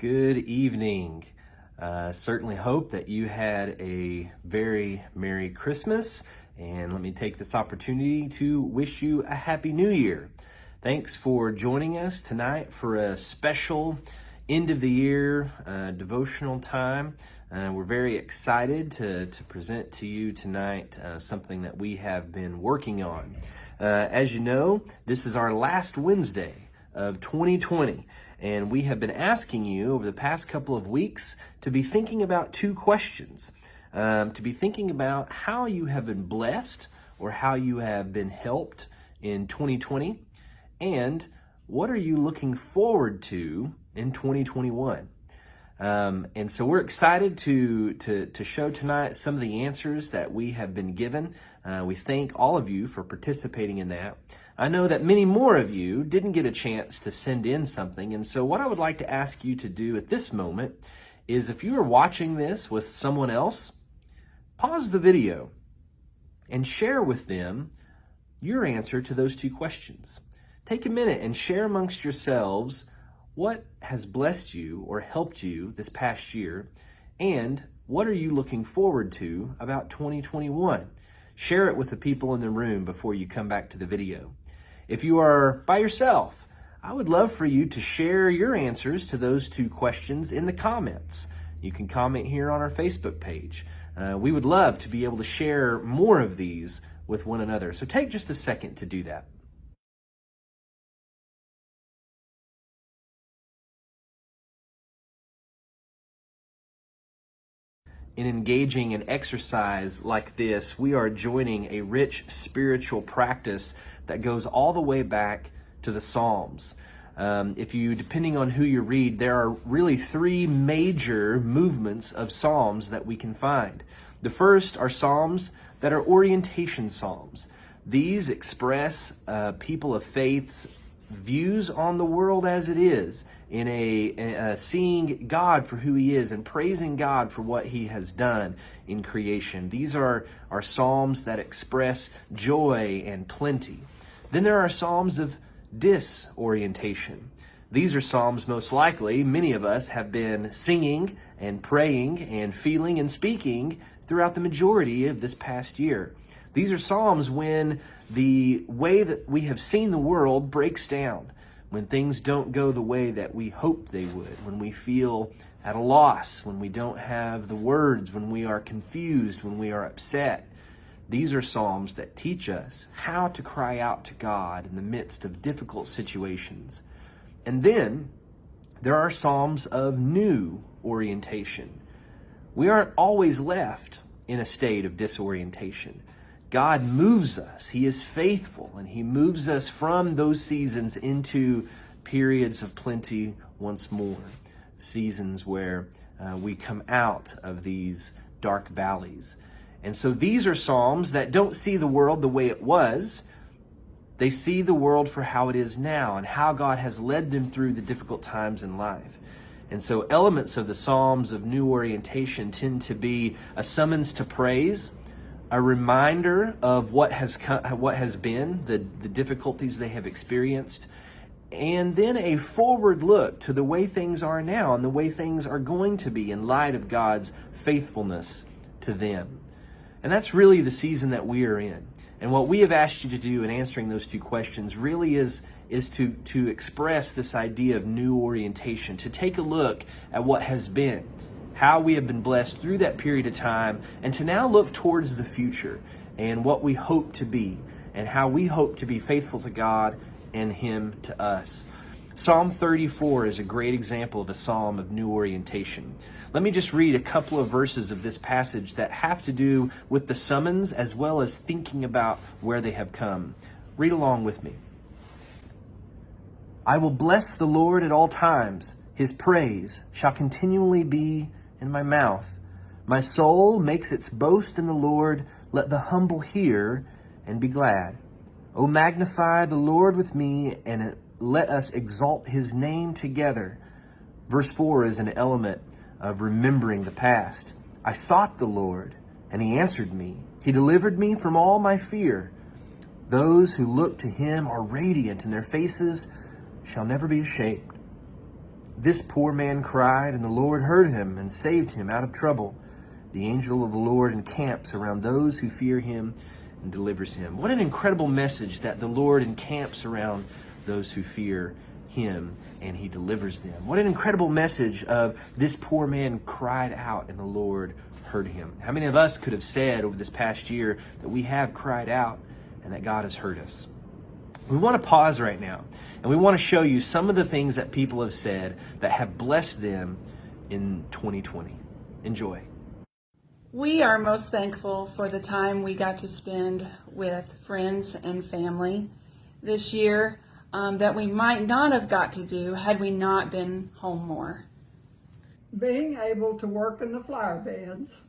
Good evening. Certainly hope that you had a very Merry Christmas, and let me take this opportunity to wish you a Happy New Year. Thanks for joining us tonight for a special end of the year devotional time. We're very excited to present to you tonight something that we have been working on. As you know, this is our last Wednesday of 2020. And we have been asking you over the past couple of weeks to be thinking about two questions. To be thinking about how you have been blessed or how you have been helped in 2020. And what are you looking forward to in 2021? And so we're excited to show tonight some of the answers that we have been given. We thank all of you for participating in that. I know that many more of you didn't get a chance to send in something, and so what I would like to ask you to do at this moment is, if you are watching this with someone else, pause the video and share with them your answer to those two questions. Take a minute and share amongst yourselves what has blessed you or helped you this past year, and what are you looking forward to about 2021? Share it with the people in the room before you come back to the video. If you are by yourself, I would love for you to share your answers to those two questions in the comments. You can comment here on our Facebook page. We would love to be able to share more of these with one another. So take just a second to do that. In engaging in exercise like this, we are joining a rich spiritual practice that goes all the way back to the Psalms. Depending on who you read, there are really three major movements of Psalms that we can find. The first are Psalms that are orientation Psalms. These express people of faith's views on the world as it is, in seeing God for who He is and praising God for what He has done in creation. These are Psalms that express joy and plenty. Then there are Psalms of disorientation. These are Psalms, most likely, many of us have been singing and praying and feeling and speaking throughout the majority of this past year. These are Psalms when the way that we have seen the world breaks down, when things don't go the way that we hoped they would, when we feel at a loss, when we don't have the words, when we are confused, when we are upset. These are Psalms that teach us how to cry out to God in the midst of difficult situations. And then there are Psalms of new orientation. We aren't always left in a state of disorientation. God moves us. He is faithful, and He moves us from those seasons into periods of plenty once more. Seasons where we come out of these dark valleys. And so these are Psalms that don't see the world the way it was. They see the world for how it is now and how God has led them through the difficult times in life. And so elements of the Psalms of new orientation tend to be a summons to praise, a reminder of what has been, the difficulties they have experienced, and then a forward look to the way things are now and the way things are going to be in light of God's faithfulness to them. And that's really the season that we are in. And what we have asked you to do in answering those two questions really is to express this idea of new orientation, to take a look at what has been, how we have been blessed through that period of time, and to now look towards the future and what we hope to be and how we hope to be faithful to God and Him to us. Psalm 34 is a great example of a psalm of new orientation. Let me just read a couple of verses of this passage that have to do with the summons as well as thinking about where they have come. Read along with me. I will bless the Lord at all times. His praise shall continually be in my mouth. My soul makes its boast in the Lord. Let the humble hear and be glad. O magnify the Lord with me, and let us exalt His name together. Verse 4 is an element of remembering the past. I sought the Lord, and He answered me. He delivered me from all my fear. Those who look to Him are radiant, and their faces shall never be ashamed. This poor man cried, and the Lord heard him and saved him out of trouble. The angel of the Lord encamps around those who fear him and delivers him. What an incredible message that the Lord encamps around those who fear him and he delivers them. What an incredible message of this poor man cried out and the Lord heard him. How many of us could have said over this past year that we have cried out and that God has heard us? We want to pause right now and we want to show you some of the things that people have said that have blessed them in 2020. Enjoy. We are most thankful for the time we got to spend with friends and family this year that we might not have got to do had we not been home more. Being able to work in the flower beds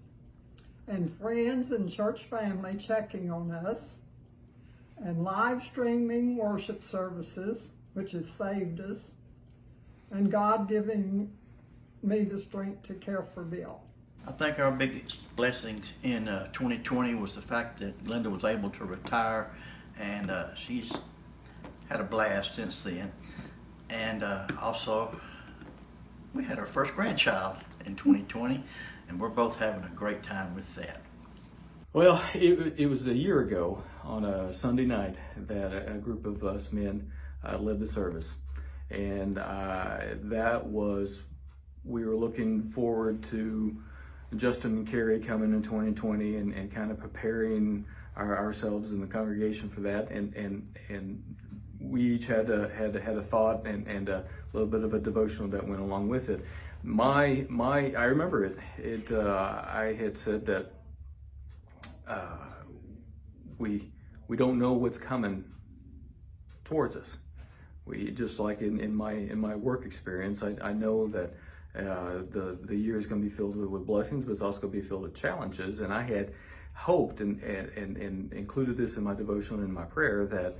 and friends and church family checking on us and live streaming worship services, which has saved us, and God giving me the strength to care for Bill. I think our biggest blessings in 2020 was the fact that Linda was able to retire, and she's had a blast since then. And also, we had our first grandchild in 2020, and we're both having a great time with that. Well, it was a year ago on a Sunday night that a group of us men led the service, and we were looking forward to Justin and Carrie coming in 2020 and kind of preparing ourselves in the congregation for that, and we each had a thought and a little bit of a devotional that went along with it. I remember it. I had said that we don't know what's coming towards us. We just like in my work experience, I know that the year is going to be filled with blessings, but it's also going to be filled with challenges. And I had hoped and included this in my devotion and in my prayer that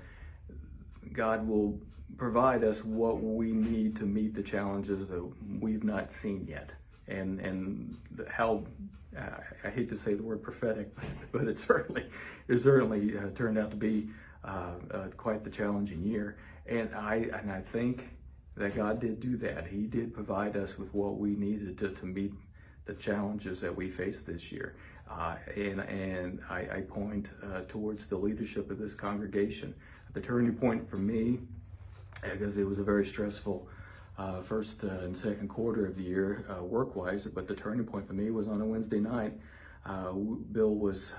God will provide us what we need to meet the challenges that we've not seen yet. And how I hate to say the word prophetic, but it certainly turned out to be quite the challenging year. And I think that God did do that. He did provide us with what we needed to meet the challenges that we faced this year. And I point towards the leadership of this congregation. The turning point for me, because it was a very stressful first and second quarter of the year work-wise, but the turning point for me was on a Wednesday night. Bill was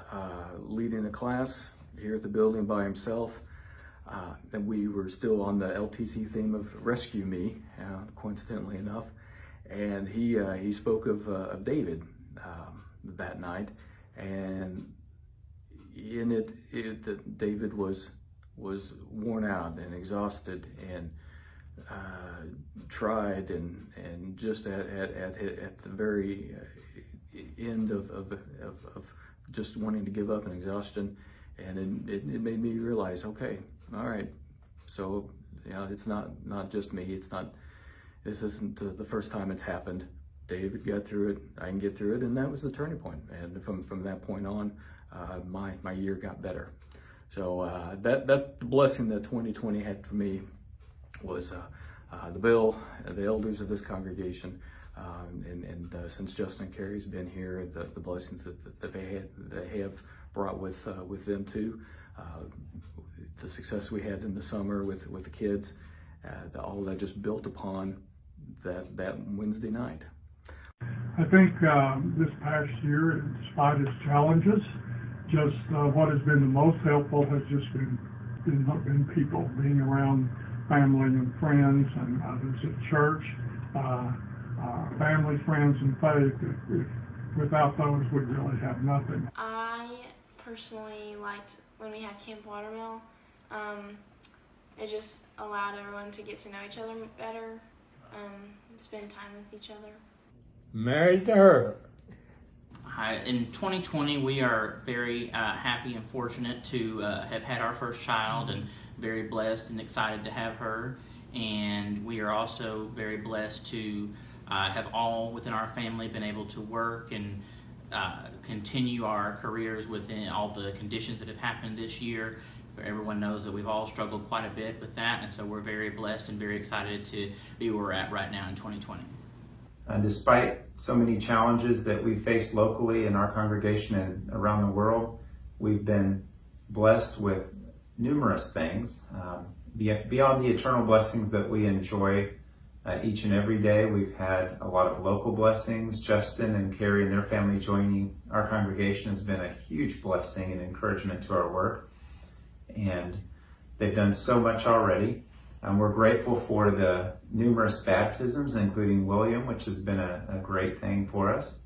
leading a class here at the building by himself. And we were still on the LTC theme of Rescue Me, coincidentally enough. And he spoke of David that night, and in it David was worn out and exhausted and tried and just at the very end of just wanting to give up and exhaustion. And it made me realize, okay, all right, so it's not just me. This isn't the first time it's happened. David got through it. I can get through it, and that was the turning point. And from that point on, my year got better. So that blessing that 2020 had for me was the elders of this congregation, and since Justin and Carrie's been here, the blessings that they have brought with them too. The success we had in the summer with the kids, all that just built upon that Wednesday night. I think this past year, despite its challenges, just what has been the most helpful has just been people, being around family and friends and others at church, family, friends, and faith. Without those, we really have nothing. I personally liked when we had Camp Watermill. It just allowed everyone to get to know each other better, spend time with each other. Married to her. In 2020, we are very happy and fortunate to have had our first child, and very blessed and excited to have her. And we are also very blessed to have all within our family been able to work and continue our careers within all the conditions that have happened this year. everyone knows that we've all struggled quite a bit with that, and so we're very blessed and very excited to be where we're at right now in 2020. Despite so many challenges that we've faced locally in our congregation and around the world, we've been blessed with numerous things. Beyond the eternal blessings that we enjoy each and every day, we've had a lot of local blessings. Justin and Carrie and their family joining our congregation has been a huge blessing and encouragement to our work. And they've done so much already. We're grateful for the numerous baptisms, including William, which has been a great thing for us.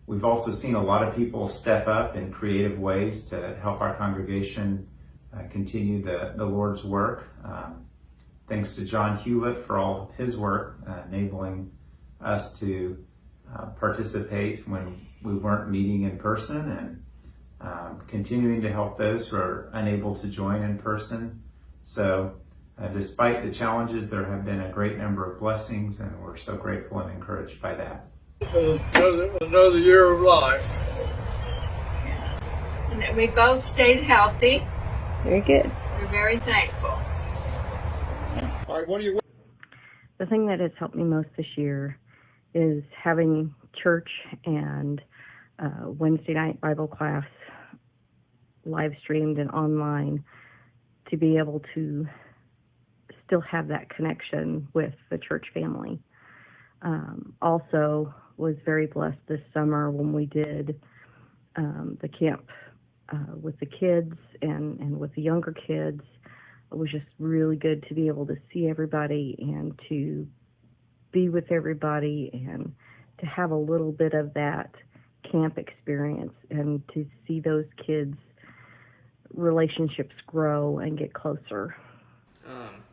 We've also seen a lot of people step up in creative ways to help our congregation continue the Lord's work. Thanks to John Hewlett for all of his work, enabling us to participate when we weren't meeting in person, and continuing to help those who are unable to join in person. So despite the challenges, there have been a great number of blessings, and we're so grateful and encouraged by that. Another year of life. And that we both stayed healthy. Very good. We're very thankful. All right, what do you? The thing that has helped me most this year is having church and Wednesday night Bible class live streamed and online, to be able to still have that connection with the church family. Also was very blessed this summer when we did the camp with the kids and with the younger kids. It was just really good to be able to see everybody and to be with everybody and to have a little bit of that camp experience and to see those kids' relationships grow and get closer.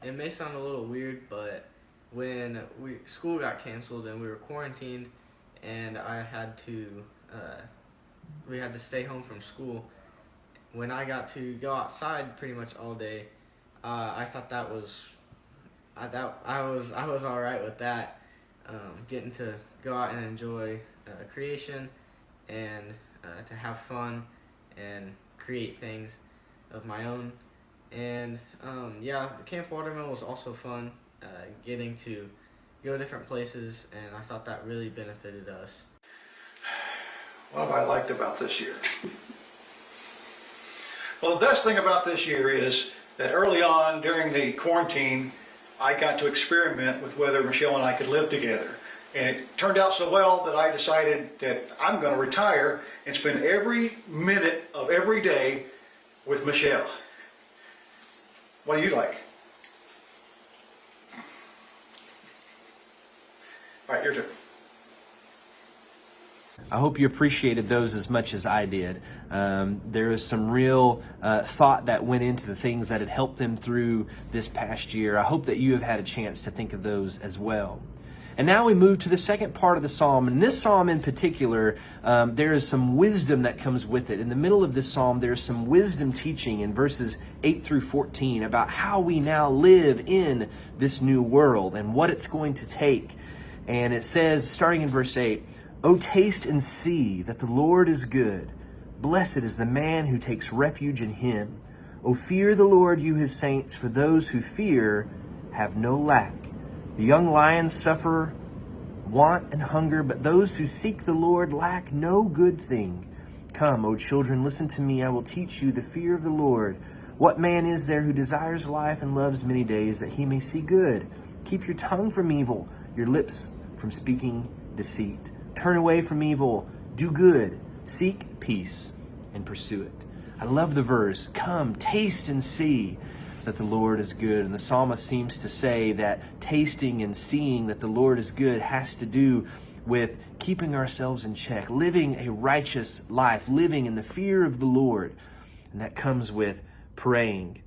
It may sound a little weird, but when school got canceled and we were quarantined and we had to stay home from school, when I got to go outside pretty much all day, I thought I was all right with that, getting to go out and enjoy creation and to have fun and create things of my own. And the Camp Watermill was also fun, getting to go different places, and I thought that really benefited us. What have I liked about this year? Well, the best thing about this year is that early on during the quarantine, I got to experiment with whether Michelle and I could live together. And it turned out so well that I decided that I'm going to retire and spend every minute of every day with Michelle. What do you like? All right, your turn. I hope you appreciated those as much as I did. There is some real thought that went into the things that had helped them through this past year. I hope that you have had a chance to think of those as well. And now we move to the second part of the psalm. And this psalm in particular, there is some wisdom that comes with it. In the middle of this psalm, there's some wisdom teaching in verses 8 through 14 about how we now live in this new world and what it's going to take. And it says, starting in verse 8, "O taste and see that the Lord is good. Blessed is the man who takes refuge in him. O fear the Lord, you his saints, for those who fear have no lack. The young lions suffer want and hunger, but those who seek the Lord lack no good thing. Come, O children, listen to me. I will teach you the fear of the Lord. What man is there who desires life and loves many days, that he may see good? Keep your tongue from evil, your lips from speaking deceit. Turn away from evil, do good, seek peace, and pursue it." I love the verse, "Come, taste and see that the Lord is good." And the psalmist seems to say that tasting and seeing that the Lord is good has to do with keeping ourselves in check, living a righteous life, living in the fear of the Lord. And that comes with praying.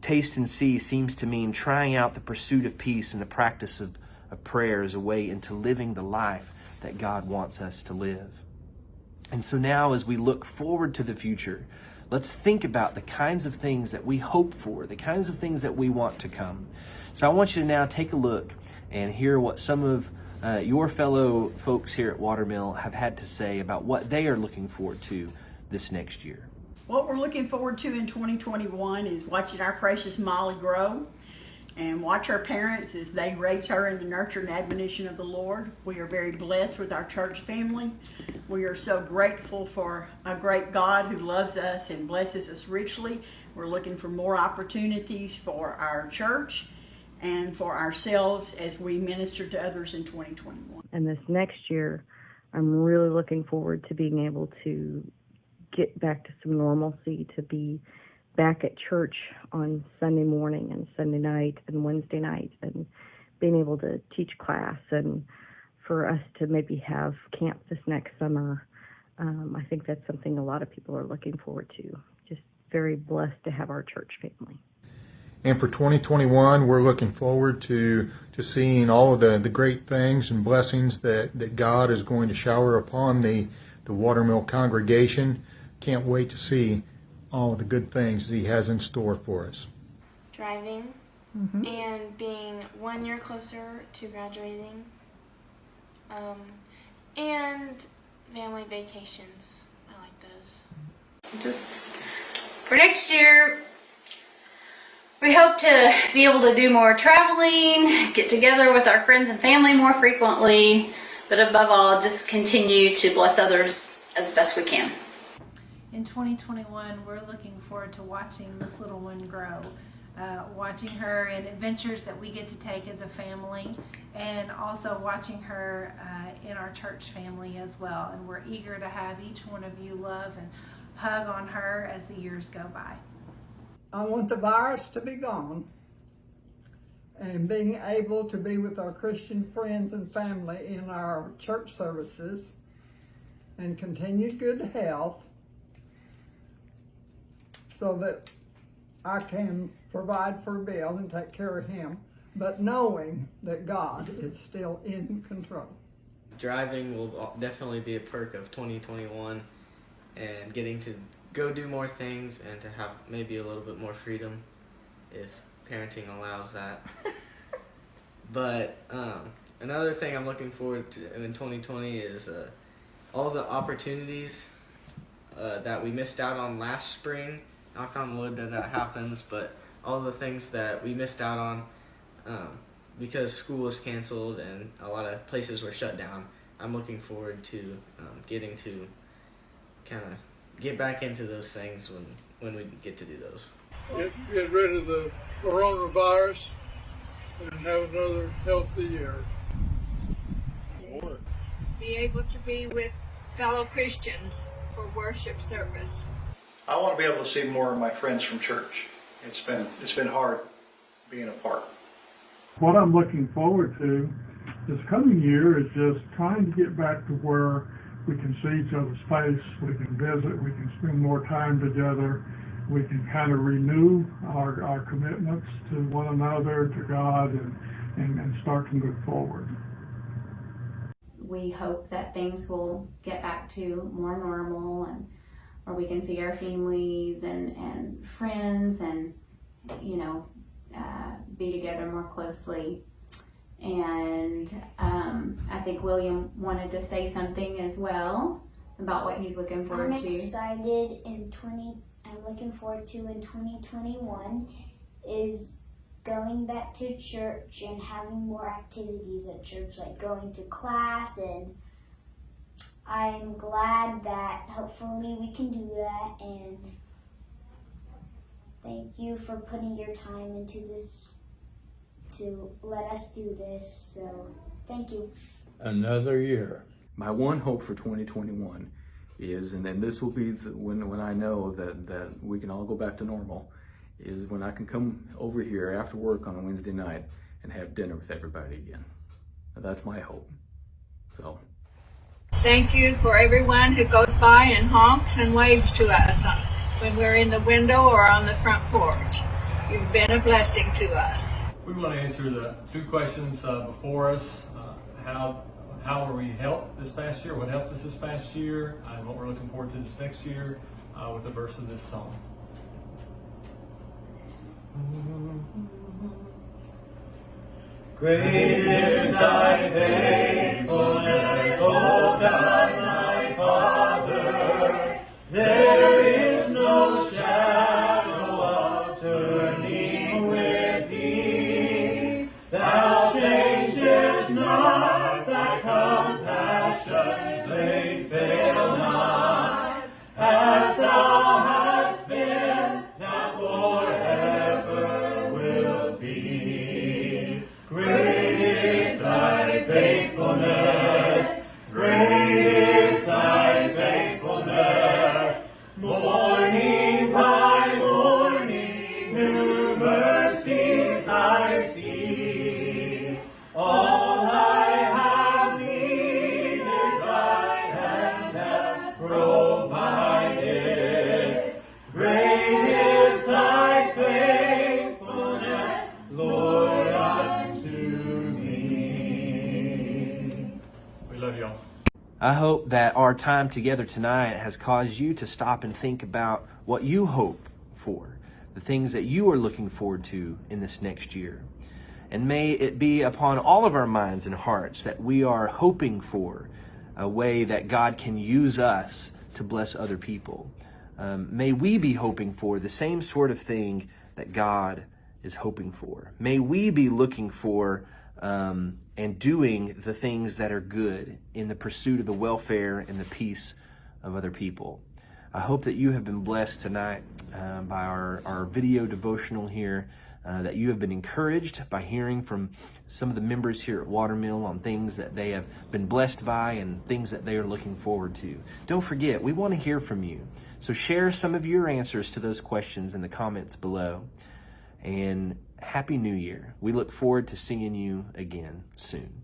Taste and see seems to mean trying out the pursuit of peace and the practice of prayer as a way into living the life that God wants us to live. And so now as we look forward to the future, let's think about the kinds of things that we hope for, the kinds of things that we want to come. So I want you to now take a look and hear what some of your fellow folks here at Watermill have had to say about what they are looking forward to this next year. What we're looking forward to in 2021 is watching our precious Molly grow and watch our parents as they raise her in the nurture and admonition of the Lord. We are very blessed with our church family. We are so grateful for a great God who loves us and blesses us richly. We're looking for more opportunities for our church and for ourselves as we minister to others in 2021. And this next year, I'm really looking forward to being able to get back to some normalcy, to be back at church on Sunday morning and Sunday night and Wednesday night, and being able to teach class, and for us to maybe have camp this next summer. I think that's something a lot of people are looking forward to. Just very blessed to have our church family. And for 2021, we're looking forward to seeing all of the great things and blessings that God is going to shower upon the Watermill congregation. Can't wait to see all of the good things that He has in store for us. Driving and being 1 year closer to graduating, and family vacations. I like those. Just for next year, we hope to be able to do more traveling, get together with our friends and family more frequently, but above all, just continue to bless others as best we can. In 2021, we're looking forward to watching this little one grow, watching her in adventures that we get to take as a family, and also watching her in our church family as well. And we're eager to have each one of you love and hug on her as the years go by. I want the virus to be gone, and being able to be with our Christian friends and family in our church services, and continued good health, so that I can provide for Bill and take care of him, but knowing that God is still in control. Driving will definitely be a perk of 2021, and getting to go do more things and to have maybe a little bit more freedom if parenting allows that. But another thing I'm looking forward to in 2020 is all the opportunities that we missed out on last spring. Knock on wood that happens, but all the things that we missed out on because school was canceled and a lot of places were shut down. I'm looking forward to getting to kind of get back into those things when we get to do those. Get rid of the coronavirus and have another healthy year. Be able to be with fellow Christians for worship service. I want to be able to see more of my friends from church. It's been hard being apart. What I'm looking forward to this coming year is just trying to get back to where we can see each other's face, we can visit, we can spend more time together, we can kind of renew our commitments to one another, to God, and start to move forward. We hope that things will get back to more normal, and where we can see our families and friends and, be together more closely. And I think William wanted to say something as well about what he's looking forward to. I'm looking forward to in 2021 is going back to church and having more activities at church, like going to class, and I'm glad that hopefully we can do that, and thank you for putting your time into this to let us do this, so thank you. Another year. My one hope for 2021 is, and then this will be when I know that we can all go back to normal, is when I can come over here after work on a Wednesday night and have dinner with everybody again. That's my hope. So. Thank you for everyone who goes by and honks and waves to us when we're in the window or on the front porch. You've been a blessing to us. We want to answer the two questions before us. How were we helped this past year? What helped us this past year? And what we're looking forward to this next year with a verse of this song. Great is thy faithfulness, O God, my Father. There is no I see. All I have needed, thy hand hath provided. Great is thy faithfulness, Lord, unto me. We love y'all. I hope that our time together tonight has caused you to stop and think about what you hope for, the things that you are looking forward to in this next year. And may it be upon all of our minds and hearts that we are hoping for a way that God can use us to bless other people. May we be hoping for the same sort of thing that God is hoping for. May we be looking for and doing the things that are good in the pursuit of the welfare and the peace of other people. I hope that you have been blessed tonight by our video devotional here, that you have been encouraged by hearing from some of the members here at Watermill on things that they have been blessed by and things that they are looking forward to. Don't forget, we want to hear from you. So share some of your answers to those questions in the comments below. And Happy New Year. We look forward to seeing you again soon.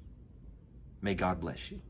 May God bless you.